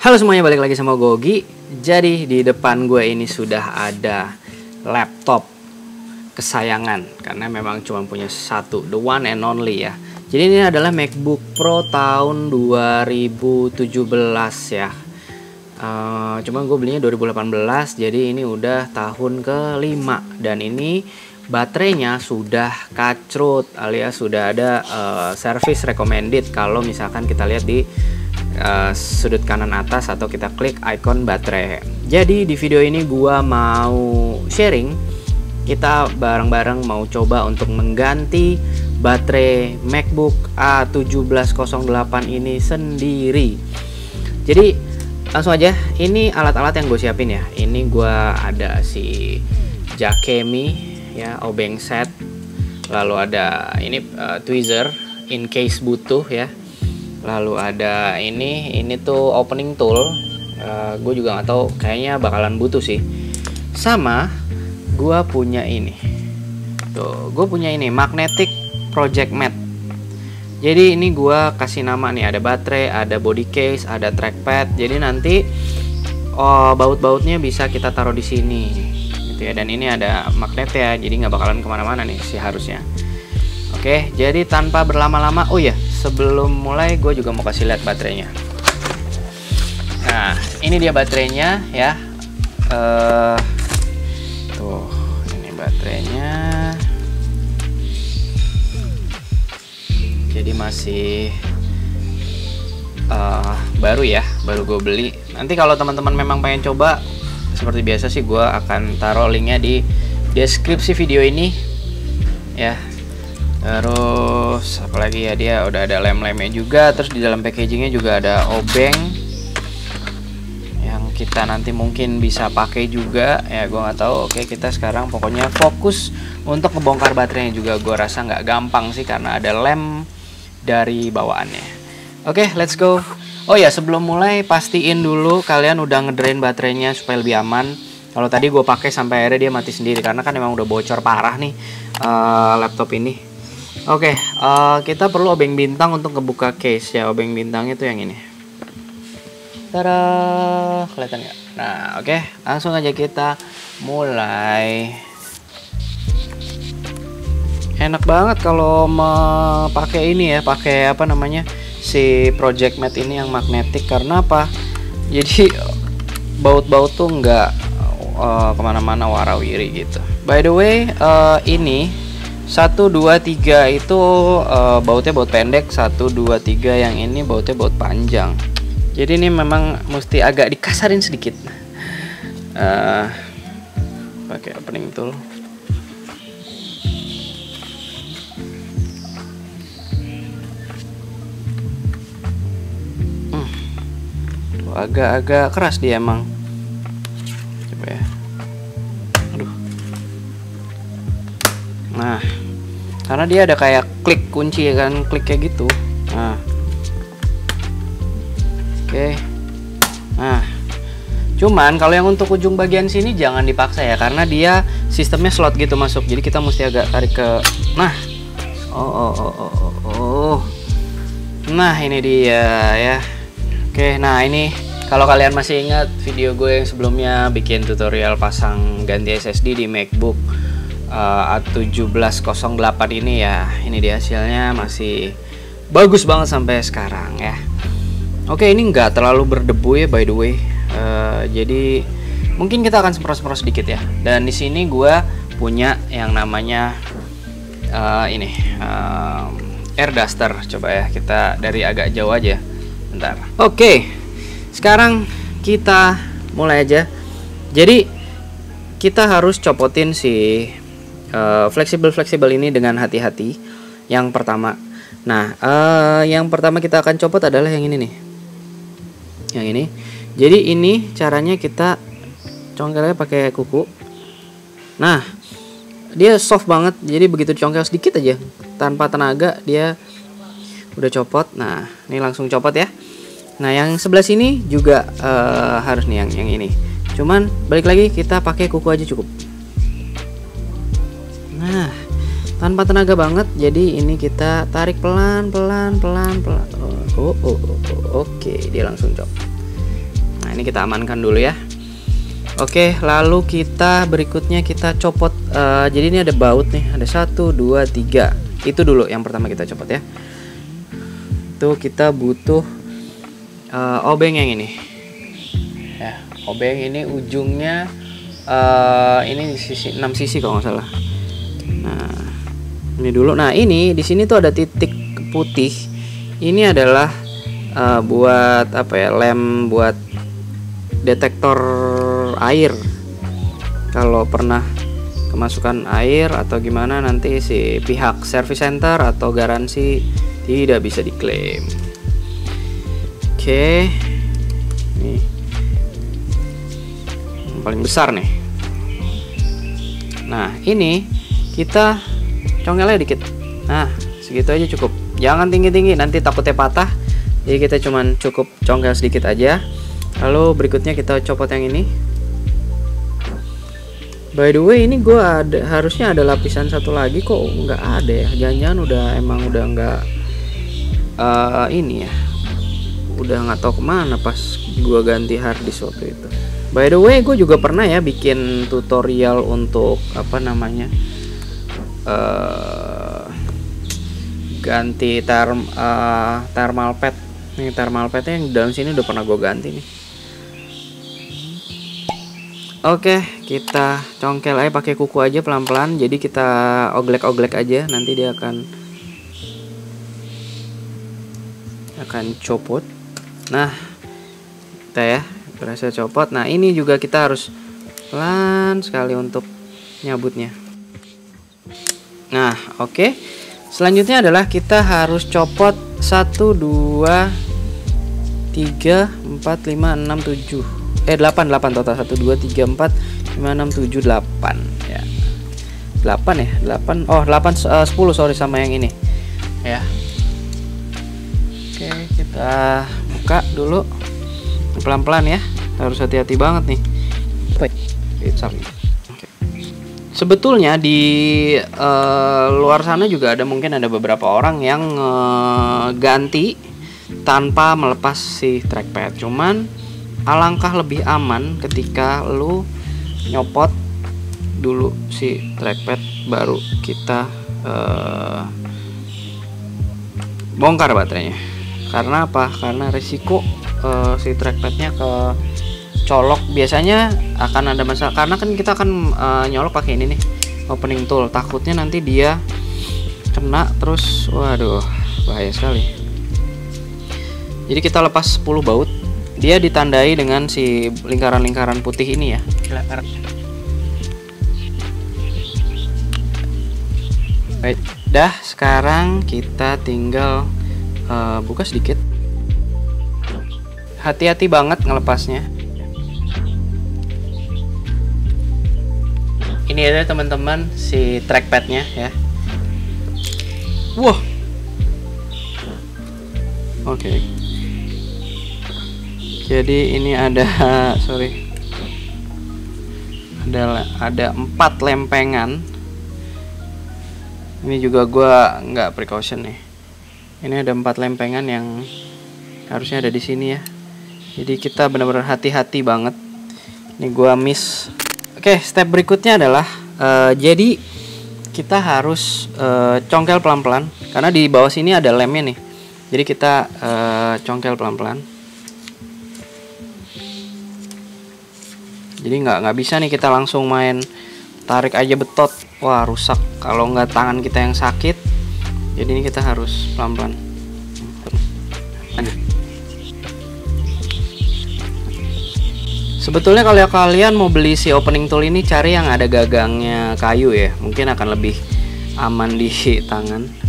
Halo semuanya, balik lagi sama Gogi. Jadi di depan gue ini sudah ada laptop kesayangan, karena memang cuma punya satu, the one and only ya. Jadi ini adalah MacBook Pro tahun 2017 ya. Cuma gue belinya 2018, jadi ini udah tahun ke-5. Dan ini baterainya sudah kacrut, alias sudah ada service recommended kalau misalkan kita lihat di sudut kanan atas atau kita klik icon baterai. Jadi di video ini gua mau sharing, kita bareng-bareng mau coba untuk mengganti baterai MacBook A1708 ini sendiri. Jadi langsung aja, ini alat-alat yang gue siapin ya. Ini gua ada si Jakemi ya, obeng set, lalu ada ini tweezer in case butuh ya. Lalu ada ini tuh opening tool, gue juga nggak tahu, kayaknya bakalan butuh sih. Sama gue punya ini, tuh gue punya ini magnetic project mat. Jadi ini gue kasih nama nih, ada baterai, ada body case, ada trackpad. Jadi nanti baut-bautnya bisa kita taruh di sini, gitu ya. Dan ini ada magnet ya, jadi nggak bakalan kemana-mana nih sih harusnya. Oke, jadi tanpa berlama-lama, oh ya, sebelum mulai gue juga mau kasih lihat baterainya. Nah, ini dia baterainya ya. Tuh, ini baterainya. Jadi masih baru ya, baru gue beli. Nanti kalau teman-teman memang pengen coba, seperti biasa sih gue akan taruh linknya di deskripsi video ini ya. Terus apalagi ya, dia udah ada lem-lemnya juga. Terus di dalam packagingnya juga ada obeng yang kita nanti mungkin bisa pakai juga ya, gue nggak tahu. Oke, kita sekarang pokoknya fokus untuk ngebongkar baterainya juga. Gue rasa nggak gampang sih karena ada lem dari bawaannya. Oke, let's go. Oh ya, sebelum mulai pastiin dulu kalian udah ngedrain baterainya supaya lebih aman. Kalau tadi gue pakai sampai akhirnya dia mati sendiri karena kan memang udah bocor parah nih laptop ini. Oke, kita perlu obeng bintang untuk ngebuka case ya. Obeng bintangnya tuh yang ini. Tada, kelihatan nggak? Nah, oke, langsung aja kita mulai. Enak banget kalau mau pakai ini ya, pakai apa namanya, si project mat ini yang magnetik. Karena apa? Jadi baut-baut tuh nggak kemana-mana warawiri gitu. By the way, ini 1, 2, 3 itu bautnya baut pendek, 1, 2, 3 yang ini bautnya baut panjang. Jadi ini memang mesti agak dikasarin sedikit. Pakai opening tool. Agak-agak keras dia emang. Coba ya. Aduh. Nah, karena dia ada kayak klik kunci ya kan, klik kayak gitu. Nah, oke. Nah, cuman kalau yang untuk ujung bagian sini jangan dipaksa ya, karena dia sistemnya slot gitu masuk. Jadi kita mesti agak tarik ke. Nah, nah ini dia ya. Oke, nah ini kalau kalian masih ingat video gue yang sebelumnya bikin tutorial pasang ganti SSD di MacBook A1708 ini ya, ini dia hasilnya, masih bagus banget sampai sekarang ya. Oke, ini nggak terlalu berdebu ya by the way. Jadi mungkin kita akan semprot-semprot sedikit ya. Dan di sini gue punya yang namanya ini air duster. Coba ya, kita dari agak jauh aja. Bentar. Oke, sekarang kita mulai aja. Jadi kita harus copotin si fleksibel ini dengan hati-hati. Yang pertama, nah yang pertama kita akan copot adalah yang ini nih, yang ini. Jadi ini caranya kita congkelnya pakai kuku. Nah, dia soft banget, jadi begitu dicongkel sedikit aja tanpa tenaga dia udah copot. Nah, ini langsung copot ya. Nah, yang sebelah sini juga harus nih yang ini. Cuman balik lagi kita pakai kuku aja cukup. Nah, tanpa tenaga banget. Jadi ini kita tarik pelan. Oke, dia langsung copot. ini kita amankan dulu ya. Oke, lalu kita berikutnya kita copot. Jadi ini ada baut nih, ada 1, 2, 3. Itu dulu yang pertama kita copot ya. Itu kita butuh obeng yang ini. Ya, obeng ini ujungnya ini di sisi 6 sisi kalau nggak salah. Nah, ini dulu. Nah, ini di sini tuh ada titik putih. Ini adalah buat apa ya? Lem buat detektor air. Kalau pernah kemasukan air atau gimana, nanti si pihak service center atau garansi tidak bisa diklaim. Oke, nih yang paling besar nih. Nah, ini kita congkelnya dikit. Nah, segitu aja cukup. Jangan tinggi-tinggi, nanti takutnya patah. Jadi kita cuman cukup congkel sedikit aja. Lalu berikutnya kita copot yang ini. By the way, ini gue harusnya ada lapisan satu lagi, kok nggak ada ya? Jangan-jangan udah nggak ini ya, udah nggak tahu kemana pas gue ganti hard disk waktu itu. By the way, gue juga pernah ya bikin tutorial untuk apa namanya ganti thermal pad. Nih thermal padnya yang dalam sini udah pernah gue ganti nih. Oke, kita congkel aja pakai kuku aja pelan-pelan. Jadi kita oglek-oglek aja, nanti dia akan copot. Nah, kita ya berhasil copot. Nah, ini juga kita harus pelan sekali untuk nyabutnya. Nah, oke. Selanjutnya adalah kita harus copot 1, 2, 3, 4, 5, 6, 7. 8 total. 1, 2, 3, 4, 5, 6, 7, 8 ya. 8 ya, 8. Oh, 8 10 sorry sama yang ini. Ya. Oke, kita buka dulu. Pelan-pelan ya. Harus hati-hati banget nih. Sebetulnya di luar sana juga mungkin ada beberapa orang yang ganti tanpa melepas si trackpad. Cuman alangkah lebih aman ketika lu nyopot dulu si trackpad baru kita bongkar baterainya. Karena apa? Karena risiko si trackpadnya ke colok biasanya akan ada masalah, karena kan kita akan nyolok pakai ini nih, opening tool. Takutnya nanti dia kena terus, waduh bahaya sekali. Jadi kita lepas 10 baut. Dia ditandai dengan si lingkaran-lingkaran putih ini ya. Baik, dah sekarang kita tinggal buka sedikit. Hati-hati banget ngelepasnya. Ini ada teman-teman si trackpadnya ya. Wah. Oke. Jadi ini ada ada 4 lempengan. Ini juga gua nggak precaution nih. Ini ada 4 lempengan yang harusnya ada di sini ya. Jadi kita benar-benar hati-hati banget. Ini gua miss. Oke, step berikutnya adalah jadi kita harus congkel pelan-pelan karena di bawah sini ada lemnya nih. Jadi kita congkel pelan-pelan. Jadi nggak bisa nih kita langsung main tarik aja betot, wah rusak. Kalau nggak tangan kita yang sakit. Jadi ini kita harus pelan-pelan. Sebetulnya kalau kalian mau beli si opening tool ini, cari yang ada gagangnya kayu ya, mungkin akan lebih aman di tangan.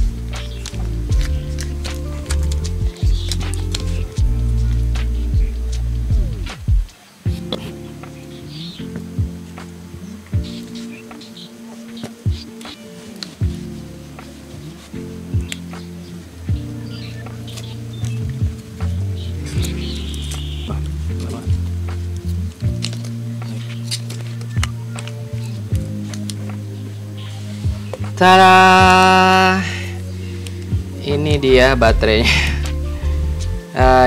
Tada, ini dia baterainya.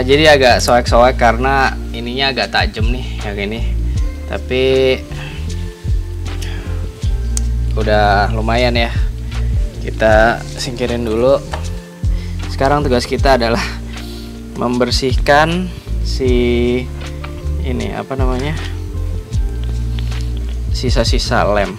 Jadi agak soek-soek karena ininya agak tajam nih yang ini. Tapi udah lumayan ya. Kita singkirin dulu. Sekarang tugas kita adalah membersihkan si ini apa namanya, sisa-sisa lem.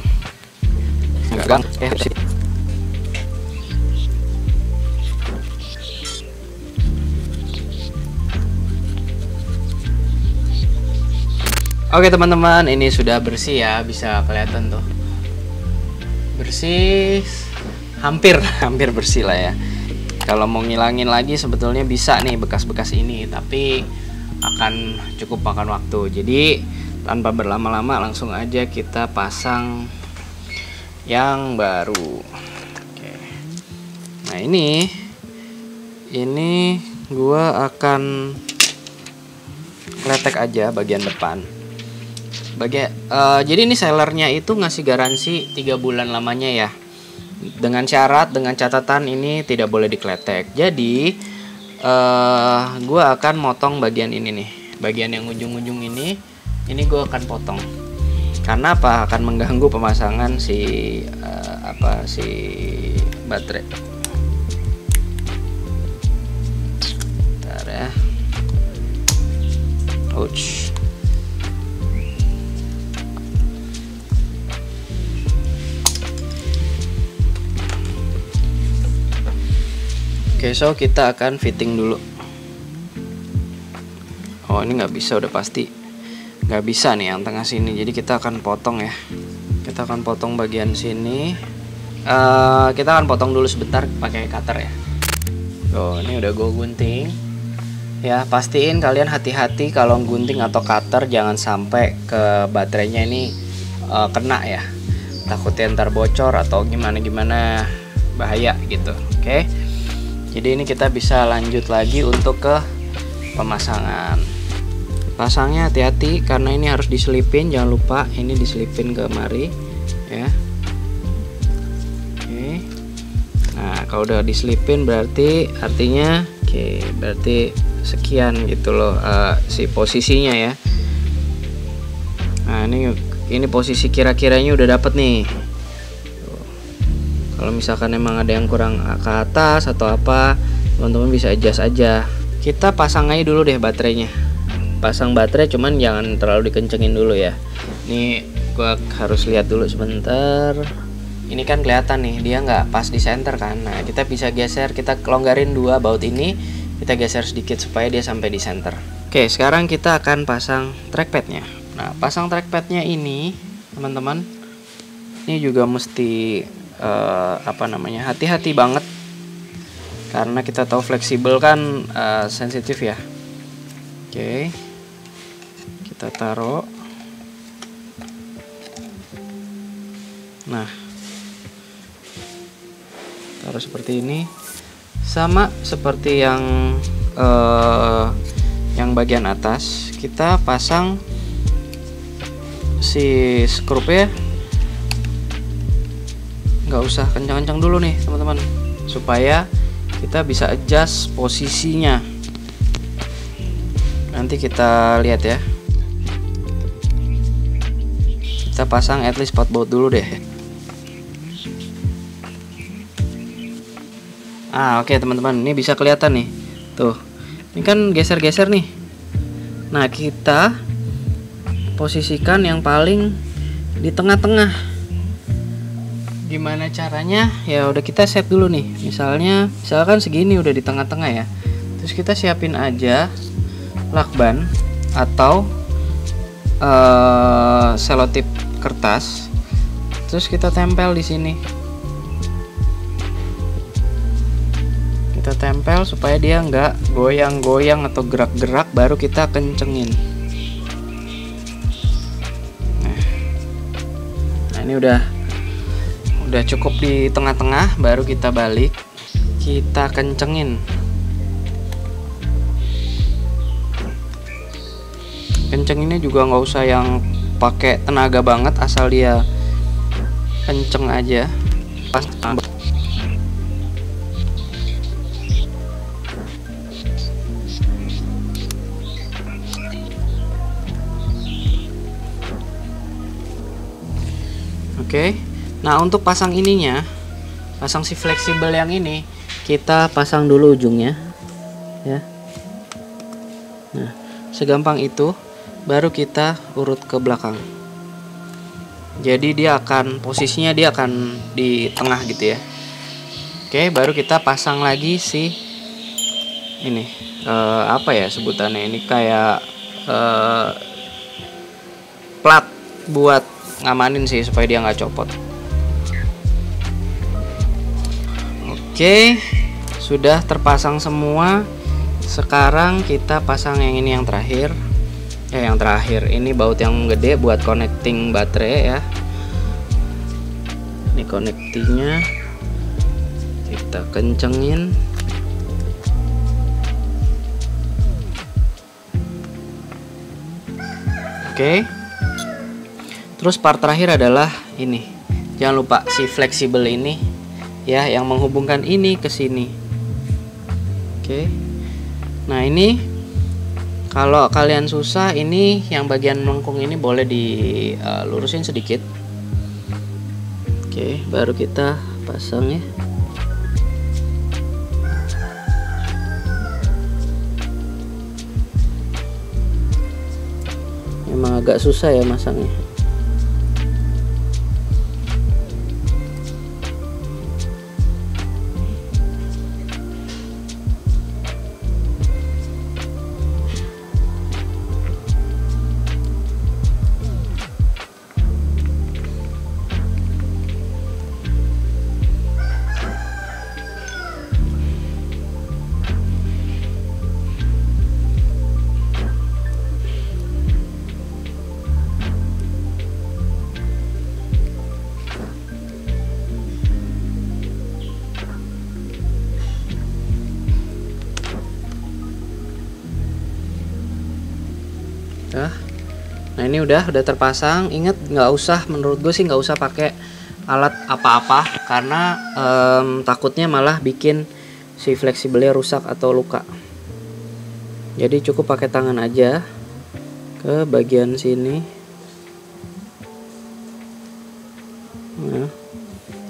Oke teman-teman, ini sudah bersih ya, bisa kelihatan tuh bersih, hampir bersih lah ya. Kalau mau ngilangin lagi sebetulnya bisa nih bekas-bekas ini, tapi akan cukup makan waktu. Jadi tanpa berlama-lama langsung aja kita pasang yang baru. Oke. Nah ini gua akan kletek aja bagian depan. Jadi ini sellernya itu ngasih garansi 3 bulan lamanya ya, dengan syarat, dengan catatan ini tidak boleh dikletek. Jadi gue akan motong bagian ini nih, bagian yang ujung-ujung ini gue akan potong. Karena apa? Akan mengganggu pemasangan si baterai. Bentar ya. Ouch. Oke, so kita akan fitting dulu. Oh ini nggak bisa, udah pasti nggak bisa nih yang tengah sini. Jadi kita akan potong ya. Kita akan potong bagian sini. Kita akan potong dulu sebentar pakai cutter ya. Oh ini udah gue gunting. Ya pastiin kalian hati-hati kalau gunting atau cutter, jangan sampai ke baterainya ini kena ya. Takutnya ntar bocor atau gimana bahaya gitu. Oke. Jadi ini kita bisa lanjut lagi untuk ke pemasangan. Pasangnya hati-hati karena ini harus diselipin, jangan lupa ini diselipin ke mari ya. Oke. Nah kalau udah diselipin berarti artinya berarti sekian gitu loh si posisinya ya. Nah ini posisi kira-kiranya udah dapet nih. Kalau misalkan emang ada yang kurang ke atas atau apa, teman-teman bisa adjust aja. Kita pasang aja dulu deh baterainya. Pasang baterai cuman jangan terlalu dikencengin dulu ya. Ini gua harus lihat dulu sebentar. Ini kan kelihatan nih dia nggak pas di center kan. Nah kita bisa geser, kita kelonggarin dua baut ini, kita geser sedikit supaya dia sampai di center. Oke, sekarang kita akan pasang trackpadnya. Nah pasang trackpadnya ini teman-teman, ini juga mesti hati-hati banget karena kita tahu fleksibel kan sensitif ya. Oke, kita taruh. Nah taruh seperti ini, sama seperti yang bagian atas. Kita pasang si skrup ya, nggak usah kencang-kencang dulu nih teman-teman, supaya kita bisa adjust posisinya. Nanti kita lihat ya. Kita pasang at least 4 baut dulu deh. Oke teman-teman, ini bisa kelihatan nih tuh, ini kan geser-geser nih. Nah kita posisikan yang paling di tengah-tengah. Gimana caranya? Ya udah kita set dulu nih. Misalkan segini udah di tengah-tengah ya. Terus kita siapin aja lakban atau selotip kertas. Terus kita tempel di sini. Kita tempel supaya dia nggak goyang-goyang atau gerak-gerak, baru kita kencengin. Nah ini udah cukup di tengah-tengah, baru kita balik, kita kencengin. Kencenginnya juga nggak usah yang pakai tenaga banget, asal dia kenceng aja. Pas Oke. Nah, untuk pasang ininya, pasang si fleksibel yang ini, kita pasang dulu ujungnya ya. Nah, segampang itu, baru kita urut ke belakang. Jadi dia akan posisinya dia akan di tengah gitu ya. Oke, baru kita pasang lagi si ini apa ya sebutannya, ini kayak plat buat ngamanin sih supaya dia nggak copot. Oke, sudah terpasang semua. Sekarang kita pasang yang ini yang terakhir. Yang terakhir ini baut yang gede buat connecting baterai ya. Ini connectingnya kita kencengin. Oke. Terus part terakhir adalah ini. Jangan lupa si fleksibel ini ya, yang menghubungkan ini ke sini. Oke. Nah, ini kalau kalian susah, ini yang bagian melengkung ini boleh dilurusin sedikit. Oke, baru kita pasang ya. Memang agak susah ya masangnya. Nah, ini udah terpasang. Ingat, nggak usah, menurut gue sih nggak usah pakai alat apa-apa, karena takutnya malah bikin si fleksibelnya rusak atau luka. Jadi cukup pakai tangan aja ke bagian sini. Nah,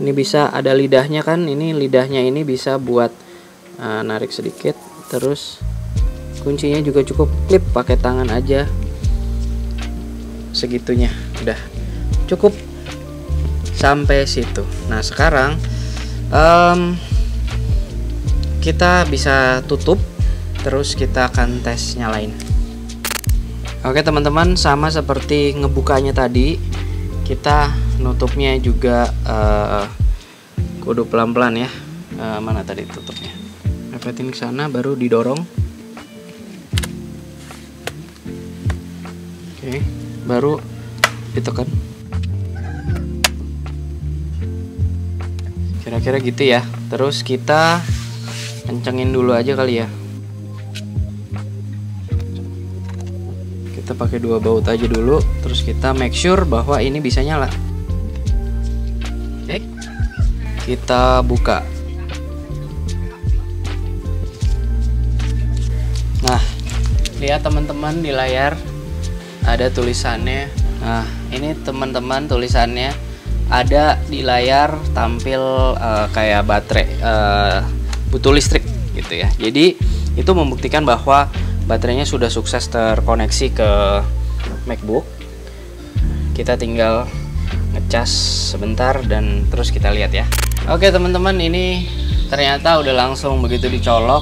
ini bisa ada lidahnya kan, ini lidahnya ini bisa buat narik sedikit. Terus kuncinya juga cukup klip pakai tangan aja. Segitunya udah cukup sampai situ. Nah, sekarang kita bisa tutup, terus kita akan tes nyalain. Oke teman-teman, sama seperti ngebukanya tadi, kita nutupnya juga kudu pelan-pelan ya. Mana tadi tutupnya? Repetin ke sana, baru didorong. Oke, baru ditekan. Kira-kira gitu ya. Terus kita kencengin dulu aja kali ya. Kita pakai 2 baut aja dulu, terus kita make sure bahwa ini bisa nyala. Oke, kita buka. Nah, lihat teman-teman di layar ada tulisannya. Nah, ini teman-teman tulisannya ada di layar, tampil kayak baterai butuh listrik gitu ya. Jadi itu membuktikan bahwa baterainya sudah sukses terkoneksi ke MacBook. Kita tinggal ngecas sebentar dan terus kita lihat ya. Oke teman-teman, ini ternyata udah langsung begitu dicolok,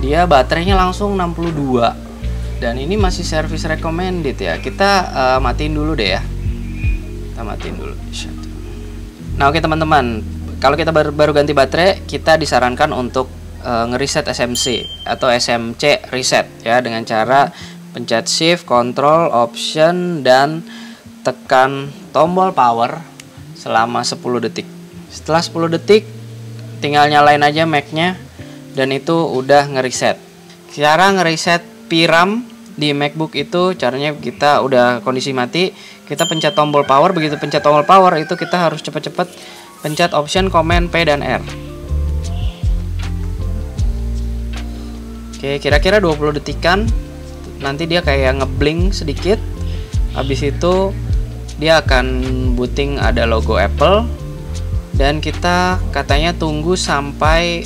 dia baterainya langsung 62. Dan ini masih service recommended ya. Kita matiin dulu deh ya. Kita matiin dulu. Nah, oke teman-teman, kalau kita baru ganti baterai, kita disarankan untuk ngereset SMC atau SMC reset ya, dengan cara pencet shift, control, option, dan tekan tombol power selama 10 detik. Setelah 10 detik tinggal nyalain aja Mac-nya dan itu udah ngereset. Cara ngereset VRAM di MacBook itu caranya, kita udah kondisi mati, kita pencet tombol power. Begitu pencet tombol power itu kita harus cepet-cepet pencet option, command, P, dan R. Oke, kira-kira 20 detikan. Nanti dia kayak ngeblink sedikit. Habis itu dia akan booting ada logo Apple, dan kita katanya tunggu sampai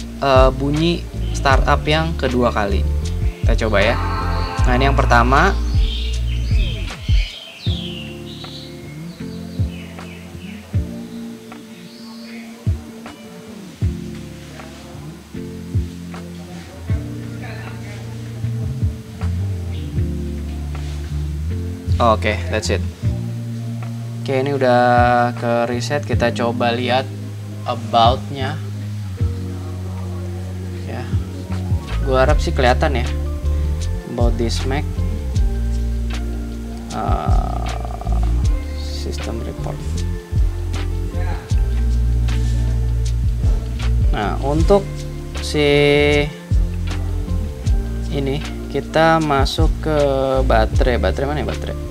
bunyi startup yang kedua kali. Kita coba ya. Nah, ini yang pertama. Oke, that's it. Oke, ini udah ke reset. Kita coba lihat about-nya. Ya, gua harap sih kelihatan ya. About this Mac. System report. Nah, untuk si ini kita masuk ke baterai. Baterai mana ya? Baterai.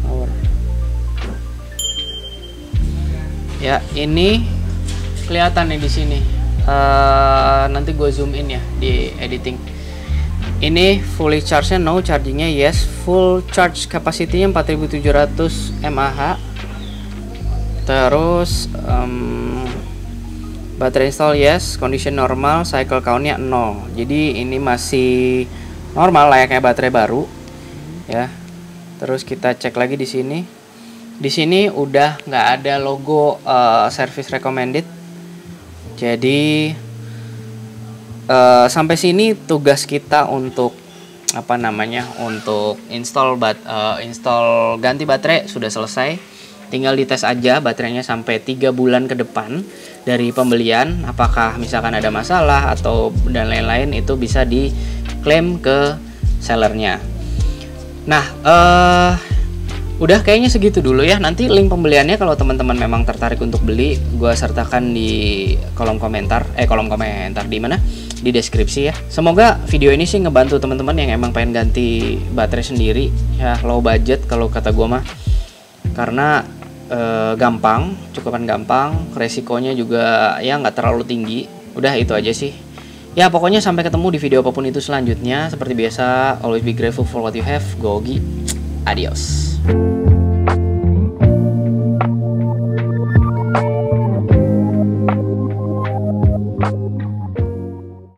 Power. Ya, ini kelihatan nih di sini. Nanti gue zoom in ya di editing. Ini fully charge-nya no, chargingnya yes, full charge capacity-nya 4700 mAh. Terus baterai install yes, condition normal, cycle count-nya 0. Jadi ini masih normal layaknya baterai baru ya. Terus kita cek lagi di sini. Di sini udah nggak ada logo service recommended. Jadi sampai sini tugas kita untuk untuk install ganti baterai sudah selesai. Tinggal dites aja baterainya sampai 3 bulan ke depan dari pembelian. Apakah misalkan ada masalah atau dan lain-lain, itu bisa diklaim ke sellernya. Nah, udah kayaknya segitu dulu ya. Nanti link pembeliannya kalau teman-teman memang tertarik untuk beli, gue sertakan di kolom komentar di mana? Di deskripsi ya. Semoga video ini sih ngebantu teman-teman yang emang pengen ganti baterai sendiri ya, low budget kalau kata gue mah. Karena cukupan gampang, resikonya juga ya nggak terlalu tinggi. Udah itu aja sih. Ya pokoknya sampai ketemu di video apapun itu selanjutnya. Seperti biasa, always be grateful for what you have. Go Ogi. Adios.